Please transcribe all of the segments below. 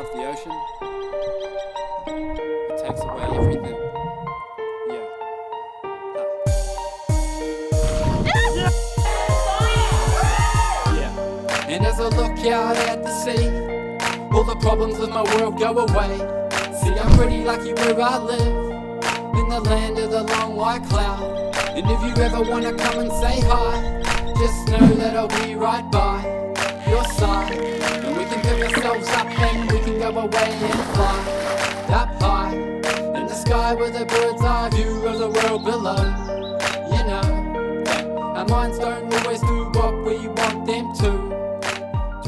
love the ocean. It takes away everything. Yeah. Yeah. And as I look out at the sea, all the problems of my world go away. See, I'm pretty lucky where I live, in the land of the long white cloud. And if you ever wanna come and say hi, just know that I'll be right by your side. And we can pick ourselves up and we can go away and fly up high in the sky with a bird's eye view of the world below. You know, our minds don't always do what we want them to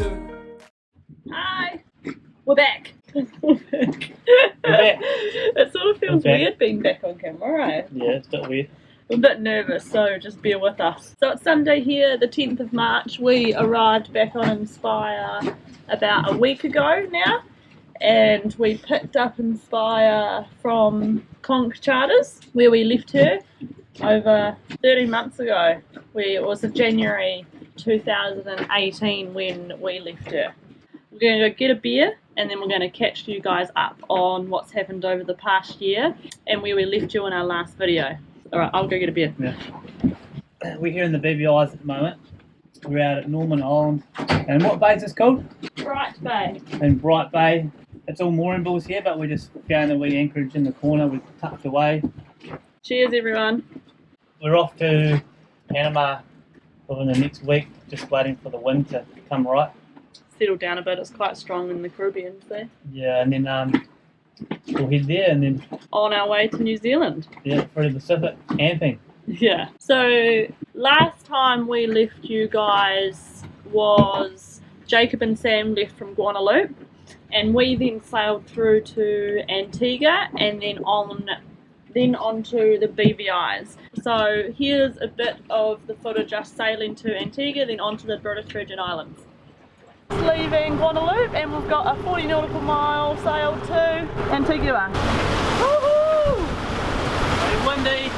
do. Hi, we're back. We're back. It sort of feels weird being back on camera, right? Yeah, it's a bit weird. I'm a bit nervous, so just bear with us. So it's Sunday here, the 10th of March. We arrived back on Inspire about a week ago now, and we picked up Inspire from Conch Charters, where we left her over 13 months ago. It was January 2018 when we left her. We're going to go get a beer, and then we're going to catch you guys up on what's happened over the past year and where we left you in our last video. Alright, I'll go get a beer. Yeah. We're here in the BVIs at the moment. We're out at Norman Island. And what bay is this called? Bright Bay. In Bright Bay. It's all mooring bills here, but we're just going to wee anchorage in the corner. We're tucked away. Cheers, everyone. We're off to Panama within the next week, just waiting for the wind to come right. Settle down a bit, it's quite strong in the Caribbean today. Yeah, and then we'll head there and then On our way to New Zealand. yeah, through the Pacific camping. Yeah. So last time we left you guys was Jacob and Sam left from Guadalupe, and we then sailed through to Antigua and then onto the BVIs. So here's a bit of the footage us sailing to Antigua, then onto the British Virgin Islands. Leaving Guadalupe, and we've got a 40 nautical mile sail to Antigua. Woohoo! Very windy.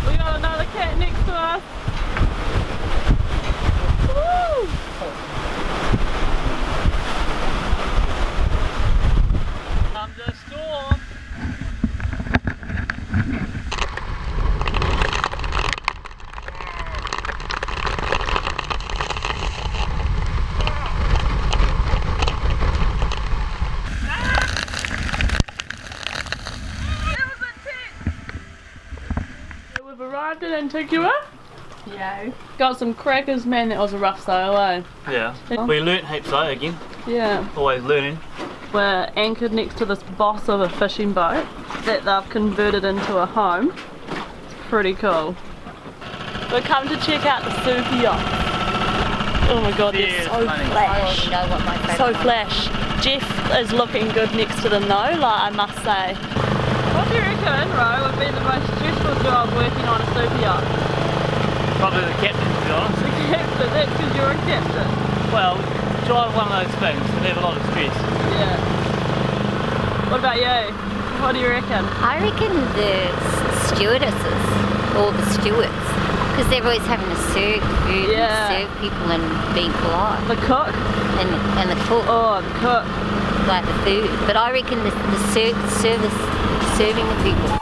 We got another cat next to us. Woo! Under storm. We've arrived in Antigua. Yeah. Got some crackers, man. That was a rough sail, eh? Yeah. We learnt heaps though again. Yeah. Always learning. We're anchored next to this boss of a fishing boat that they've converted into a home. It's pretty cool. We've come to check out the super yacht. Oh my god, they're so flash. You know what my favourite So flash. Jeff is looking good next to them though, like I must say. What do you reckon, Ro, would be the most stressful job working on a super yacht? Probably the captain, to be honest. The captain, that's because you're a captain. Well, drive one of those things and have a lot of stress. Yeah. What about you? What do you reckon? I reckon the stewardesses, or the stewards, because they're always having to serve food Yeah. and serve people and be polite. The cook? And the cook, Oh, the cook. like the food. But I reckon the service, serving the people.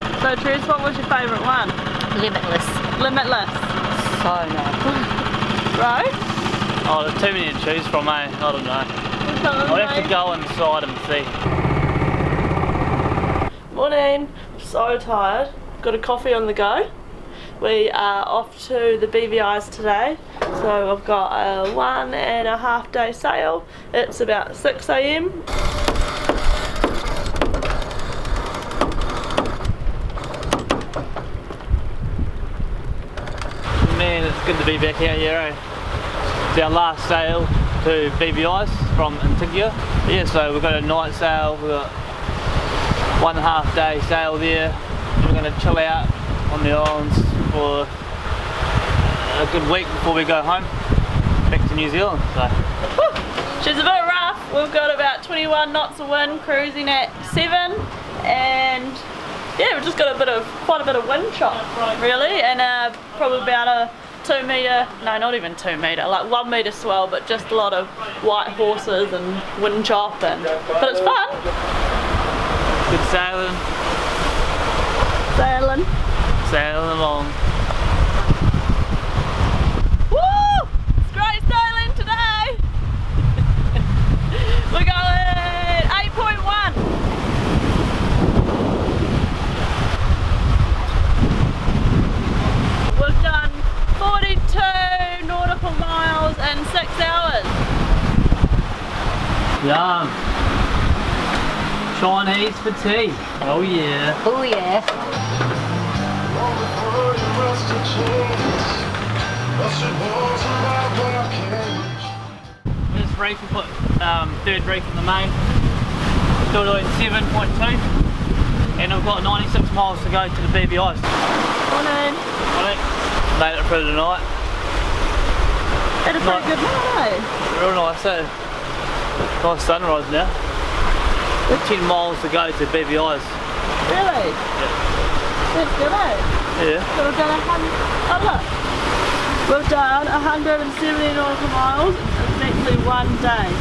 So Therese, what was your favourite one? Limitless. Limitless. So nice. Right? Oh, there's too many to choose from, eh? I don't know. I'll have to go inside and see. Morning. I'm so tired. Got a coffee on the go. We are off to the BVIs today. So I've got a 1.5 day sail. It's about 6 AM. good to be back out here, eh? It's our last sail to BVI's from Antigua. Yeah, so we've got a night sail, we've got 1.5 day sail there. We're going to chill out on the islands for a good week before we go home, back to New Zealand. So. She's a bit rough. We've got about 21 knots of wind, cruising at 7, and yeah, we've just got quite a bit of wind chop, really, and probably about a 2 metre, no, not even 2 metre, like 1 metre swell, but just a lot of white horses and wind chop, but it's fun. Good sailing. Sailing along. Woo! It's great sailing today. We're going 8.1. We've done 42 nautical miles in 6 hours. Yum. Chinese for tea. Oh yeah. Oh yeah. This reef we put third reef in the main. Still doing 7.2, and we've got 96 miles to go to the BVI's. Morning. Made it through the night. Had a pretty good night, eh? Real nice, eh? Nice sunrise now. 10 miles to go to BVI's. Really? Yeah. That's good, eh? Yeah. So we've done 100, oh look, we've done 170 nautical miles in exactly 1 day.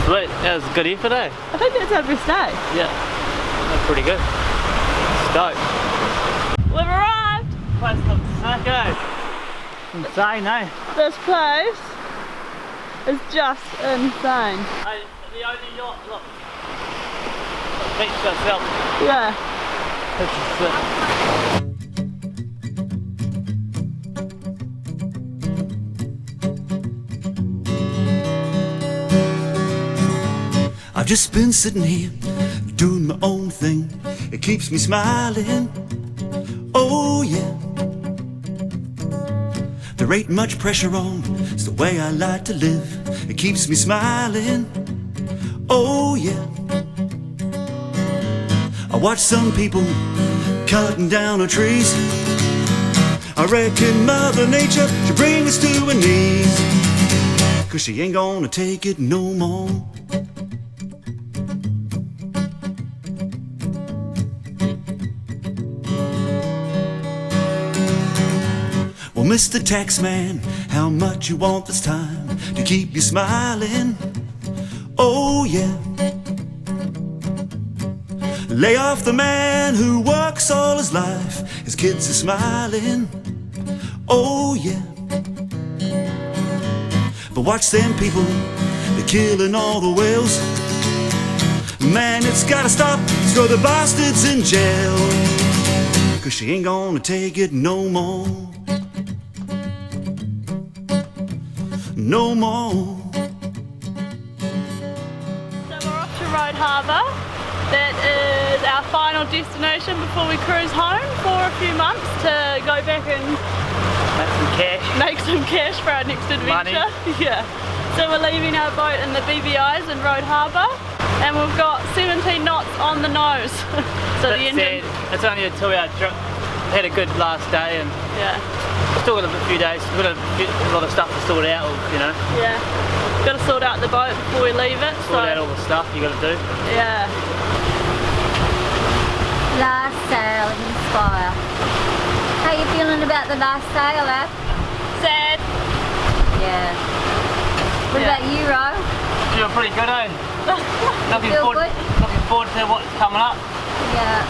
Sweet, that was a good effort, eh? I think that's our best day. Yeah, that's pretty good. Stoked. We've arrived! Place looks sick, eh? Insane, eh? This place is just insane. Hey, the only yacht, look. Beach yourself. Yeah. This is sick. I've just been sitting here doing my own thing. It keeps me smiling. Oh yeah. There ain't much pressure on. It's the way I like to live. It keeps me smiling. Oh yeah. I watch some people cutting down our trees. I reckon Mother Nature should bring us to our knees, 'cause she ain't gonna take it no more. Well, Mr. Taxman, how much you want this time to keep you smiling? Oh yeah. Lay off the man who works all his life. His kids are smiling. Oh yeah. But watch them people, they're killing all the whales. Man, it's gotta stop. Throw the bastards in jail, 'cause she ain't gonna take it no more. No more. So we're off to Road Harbour. That is our final destination before we cruise home for a few months to go back and make some cash for our next adventure. Money. Yeah. So we're leaving our boat in the BVI's in Road Harbour, and we've got 17 knots on the nose. So the engine. It's only a 2-hour trip. Had a good last day, and yeah. Still got a few days. We've got a lot of stuff to sort out, you know. Yeah. Got to sort out the boat before we leave it. Sort out all the stuff you got to do. Yeah. Last sail in Spire. How you feeling about the last sail, Ab? Sad. Yeah. What about you, Ro? Feel pretty good, eh? Looking Feel forward to what's coming up. Yeah.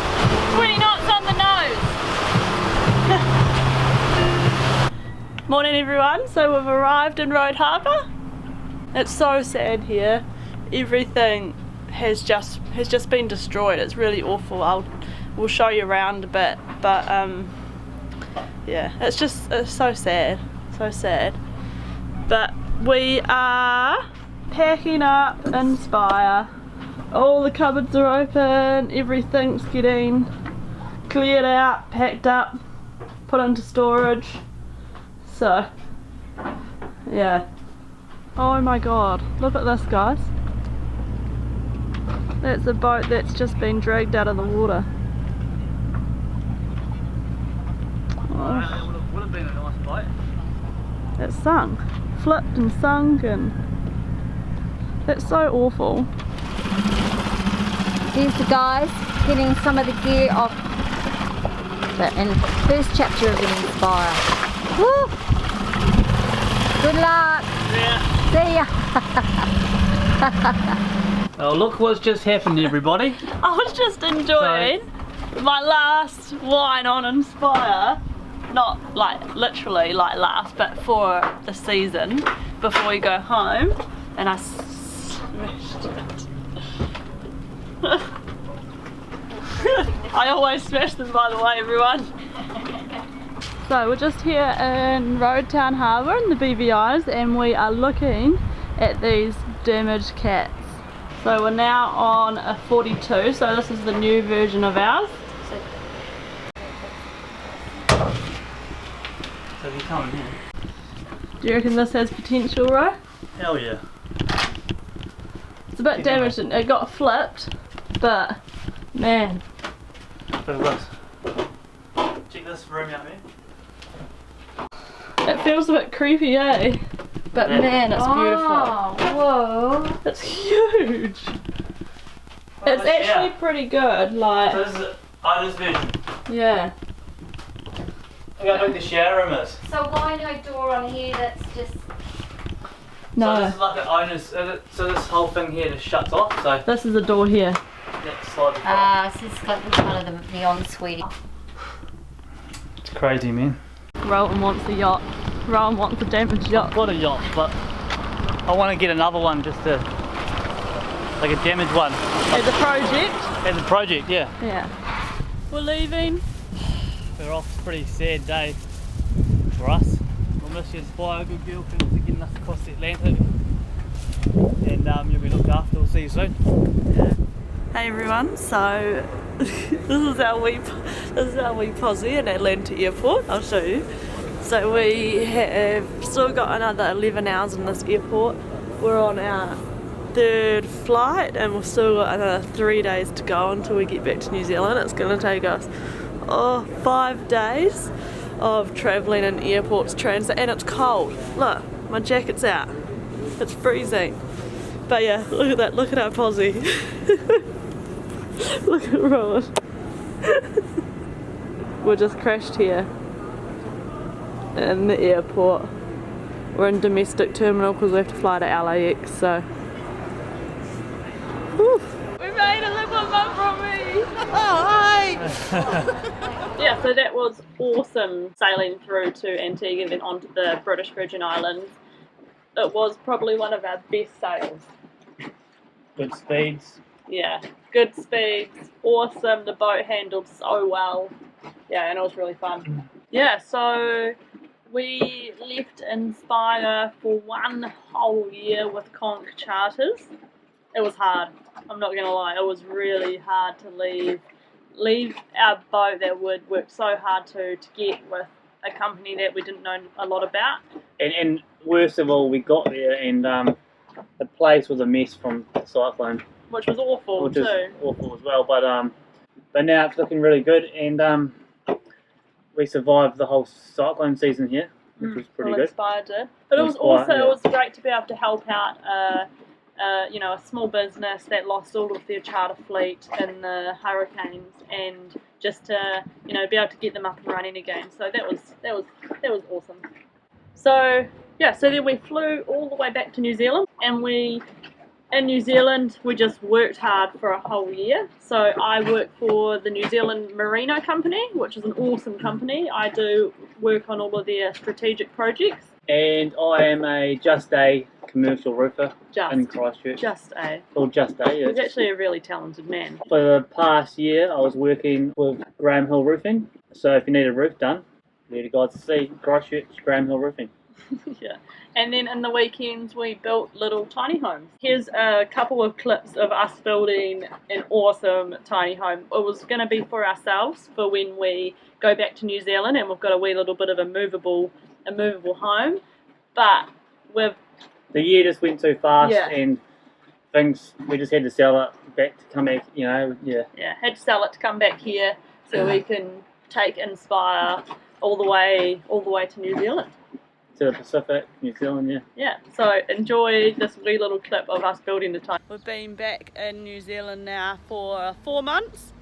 20 knots on the nose. Morning everyone, so we've arrived in Road Harbour. It's so sad here. Everything has just been destroyed. It's really awful. We'll show you around a bit, but yeah, it's so sad, so sad. But we are packing up in Spire. All the cupboards are open, everything's getting cleared out, packed up, put into storage. So, yeah. Oh my god, look at this, guys. That's a boat that's just been dragged out of the water. Oh. Would have been a nice boat. It sunk, flipped and sunk, and it's so awful. Here's the guys getting some of the gear off in the first chapter of Inspire. Woo! Good luck! Yeah. See ya! Oh, look what's just happened, everybody. I was just enjoying my last wine on Inspire. Not like literally like last, but for the season before we go home, and I smashed it. I always smash them, by the way, everyone. So we're just here in Roadtown Harbour in the BVIs, and we are looking at these damaged cats. So we're now on a 42, so this is the new version of ours. So you come in. Do you reckon this has potential, Ro? Hell yeah. It's a bit damaged, and it got flipped, but man. Look at this. Check this room out, man. It feels a bit creepy, eh? But Yeah. man, it's beautiful. Whoa! It's huge. It's actually pretty good, like, So this is owner's version. yeah. Look how big the shower room is. So why no door on here that's just... So No, this is like an owner's, so this whole thing here just shuts off, so this is the door here. that slides across. Ah, so it's got kind of the ensuite. It's crazy, man. Rowan wants a yacht. Rowan wants a damaged yacht. I've got a yacht, but I want to get another one just to, like a damaged one. As a project. As a project, yeah. Yeah. We're leaving. We're off. Pretty sad day for us. We'll miss you, Inspire, good girl, for getting us across the Atlantic. And you'll be looked after. We'll see you soon. Hey everyone, so this is our wee posse in Atlanta Airport. I'll show you. So we have still got another 11 hours in this airport. We're on our third flight and we've still got another 3 days to go until we get back to New Zealand. It's going to take us 5 days of travelling in airports, transit, and it's cold. Look, my jacket's out. It's freezing. But yeah, look at that, look at our posse. Look at Rowan. We're just crashed here in the airport. We're in domestic terminal because we have to fly to LAX, so. Whew. We made it, look what Mum brought me! Oh, hi! Yeah, so that was awesome sailing through to Antigua and then onto the British Virgin Islands. It was probably one of our best sails. Good speeds. Yeah, good speeds, awesome, the boat handled so well. Yeah, and it was really fun. Yeah, so we left Inspire for 1 whole year with Conch Charters. It was hard, I'm not going to lie, it was really hard to leave our boat that we'd worked so hard to get with a company that we didn't know a lot about. And worst of all, we got there and the place was a mess from the cyclone. Which was awful Which too. is awful as well, but now it's looking really good, and we survived the whole cyclone season here, which was pretty good. Inspired did. But it was Inspired, also yeah. it was great to be able to help out a small business that lost all of their charter fleet in the hurricanes, and just to be able to get them up and running again. So that was awesome. So yeah, so then we flew all the way back to New Zealand, and in New Zealand, we just worked hard for a whole year. So I work for the New Zealand Merino Company, which is an awesome company. I do work on all of their strategic projects. And I am a Just A commercial roofer in Christchurch. Just A. Called Just A, yes. He's actually a really talented man. For the past year, I was working with Graham Hill Roofing. So if you need a roof done, there you guys to see Christchurch, Graham Hill Roofing. Yeah. And then in the weekends we built little tiny homes. Here's a couple of clips of us building an awesome tiny home. It was going to be for ourselves for when we go back to New Zealand, and we've got a wee little bit of a movable home. But the year just went too fast, Yeah. and we just had to sell it back to come back, yeah. Yeah, had to sell it to come back here so we can take Inspire all the way to New Zealand. To the Pacific, New Zealand, yeah. Yeah, so enjoy this wee little clip of us building the tiny. We've been back in New Zealand now for 4 months.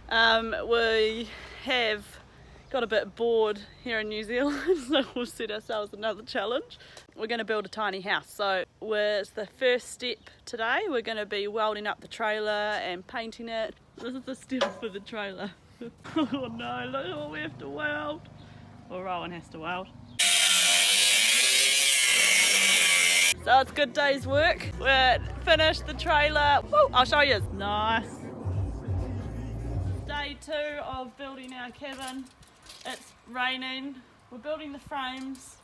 We have got a bit bored here in New Zealand, so we've set ourselves another challenge. We're going to build a tiny house. So it's the first step today. We're going to be welding up the trailer and painting it. This is the step for the trailer. Oh no, look what we have to weld. Well, Rowan has to weld. So it's a good day's work. We're finished the trailer. Woo, I'll show you. Nice. Day 2 of building our cabin. It's raining. We're building the frames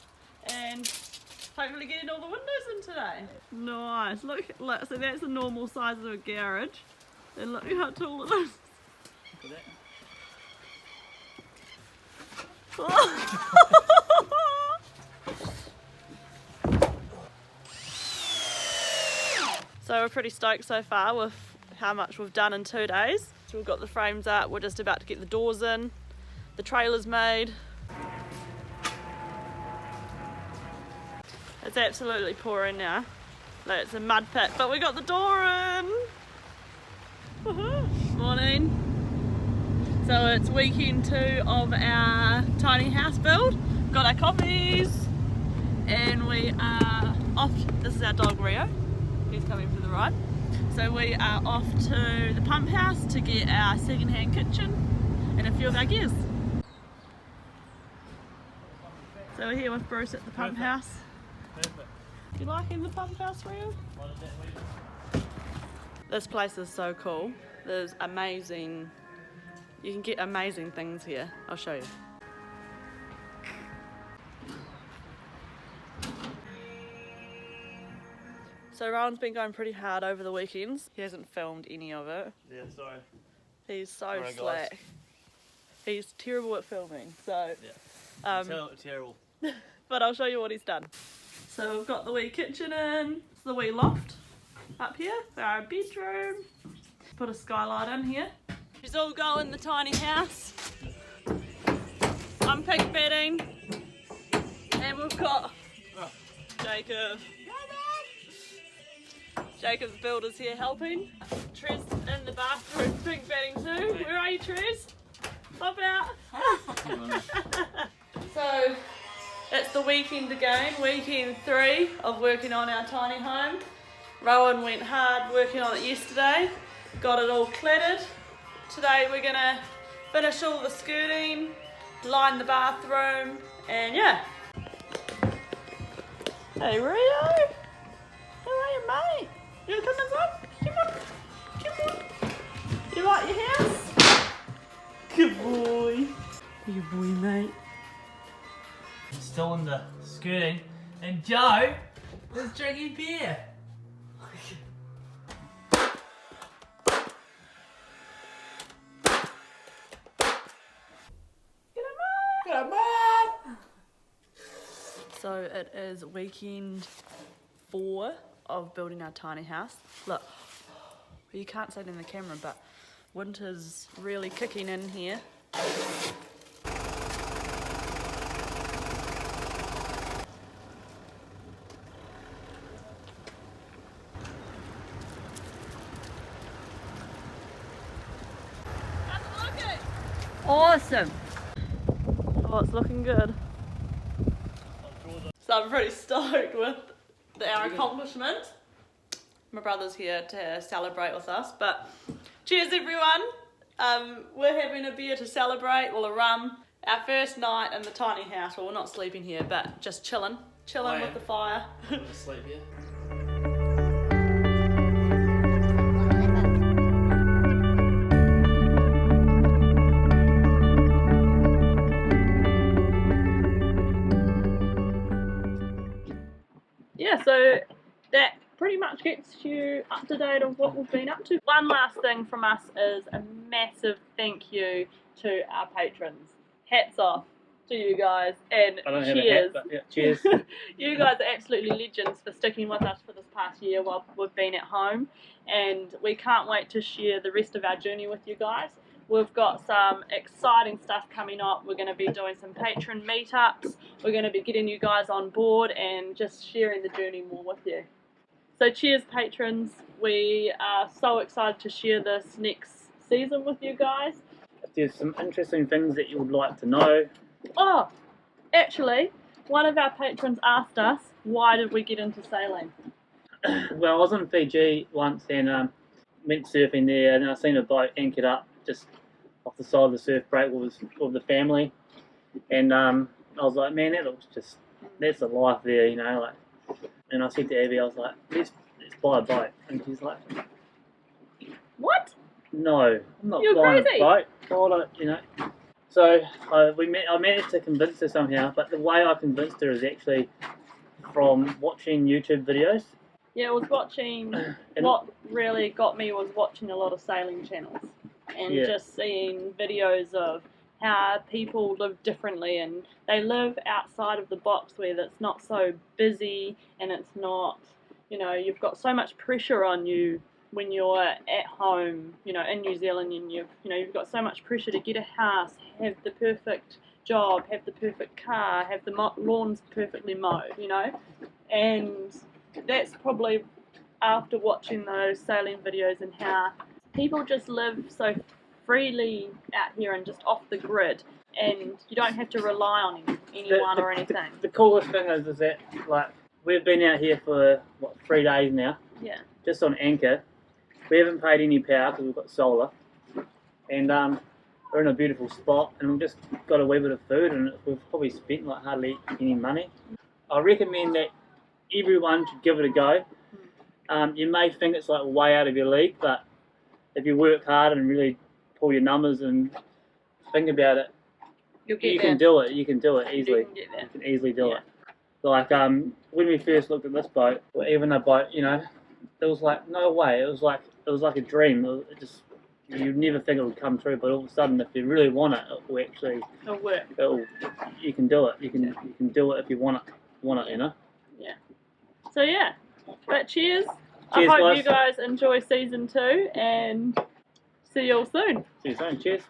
and hopefully getting all the windows in today. Nice. Look, so that's the normal size of a garage. And look how tall it is. Look at So we're pretty stoked so far with how much we've done in 2 days. So we've got the frames up, we're just about to get the doors in, the trailer's made. It's absolutely pouring now. Like it's a mud pit, but we got the door in. Woohoo. Morning. So it's weekend 2 of our tiny house build. Got our coffees and we are off. This is our dog Rio. He's coming for the ride. So we are off to the pump house to get our second-hand kitchen and a few of our gears. So we're here with Bruce at the pump house. Perfect. You liking the pump house, Rio? This place is so cool. There's amazing, you can get amazing things here. I'll show you. So Rowan's been going pretty hard over the weekends. He hasn't filmed any of it. Yeah, sorry. He's so Sorry, guys. slack. He's terrible at filming, so... Terrible. But I'll show you what he's done. So we've got the wee kitchen in, it's the wee loft up here for our bedroom. Put a skylight in here. She's all go in the tiny house. I'm pig bedding. And we've got Jacob. Jacob's builder's here helping. Trez in the bathroom pig bedding too. Where are you, Trez? Pop out. So it's the weekend again, weekend 3 of working on our tiny home. Rowan went hard working on it yesterday, got it all cladded. Today we're gonna finish all the skirting, line the bathroom, and yeah. Hey Rio, how are you, mate? You wanna come inside? Come on. You like your house? Good boy. Good boy, mate. Still in the skirting, and Joe is drinking beer. So it is weekend 4 of building our tiny house. Look, you can't see it in the camera, but winter's really kicking in here. How's it looking? Awesome. Oh, it's looking good. So I'm pretty stoked with our accomplishment. My brother's here to celebrate with us, but cheers everyone. We're having a beer to celebrate, well a rum. Our first night in the tiny house. Well, we're not sleeping here, but just chilling with the fire. I'm gonna sleep here. pretty much gets you up to date on what we've been up to. One last thing from us is a massive thank you to our patrons. Hats off to you guys, and I don't have cheers. a hat, but yeah, cheers. You guys are absolutely legends for sticking with us for this past year while we've been at home, and we can't wait to share the rest of our journey with you guys. We've got some exciting stuff coming up. We're going to be doing some patron meetups. We're going to be getting you guys on board and just sharing the journey more with you. So cheers, patrons. We are so excited to share this next season with you guys. If there's some interesting things that you would like to know, Oh, actually, one of our patrons asked us, why did we get into sailing? well, I was in Fiji once and went surfing there, and I seen a boat anchored up just off the side of the surf break with the family, and I was like, man, that looks just, that's a life there, you know, like. And I said to Abby, I was like, let's buy a boat, and she's like, What? no, I'm not You're buying crazy. a boat, why not, you know. So I managed to convince her somehow, but the way I convinced her is actually from watching YouTube videos. Yeah, I was watching, what really got me was watching a lot of sailing channels and Yeah. just seeing videos of how people live differently, and they live outside of the box where it's not so busy and it's not, you know, you've got so much pressure on you when you're at home, you know, in New Zealand, and you've got so much pressure to get a house, have the perfect job, have the perfect car, have the lawns perfectly mowed, you know, and that's probably after watching those sailing videos and how people just live so freely out here and just off the grid, and you don't have to rely on anyone or anything. The coolest thing is that, like, we've been out here for, 3 days now, Yeah. just on anchor. We haven't paid any power because we've got solar, and we're in a beautiful spot, and we've just got a wee bit of food, and we've probably spent like hardly any money. I recommend that everyone should give it a go. You may think it's like way out of your league, but if you work hard and really pull your numbers and think about it, You'll get you there. can do it. You can do it easily. You can get there. You can easily do Yeah. it. Like when we first looked at this boat, or even a boat, you know, it was like no way. It was like a dream. It just, you'd never think it would come true, but all of a sudden, if you really want it, it will actually. It'll work. You can do it. You can do it if you want it. You know. Yeah. So yeah. But cheers. Cheers, I hope guys. you guys enjoy season 2, and see you all soon. See you soon. Cheers.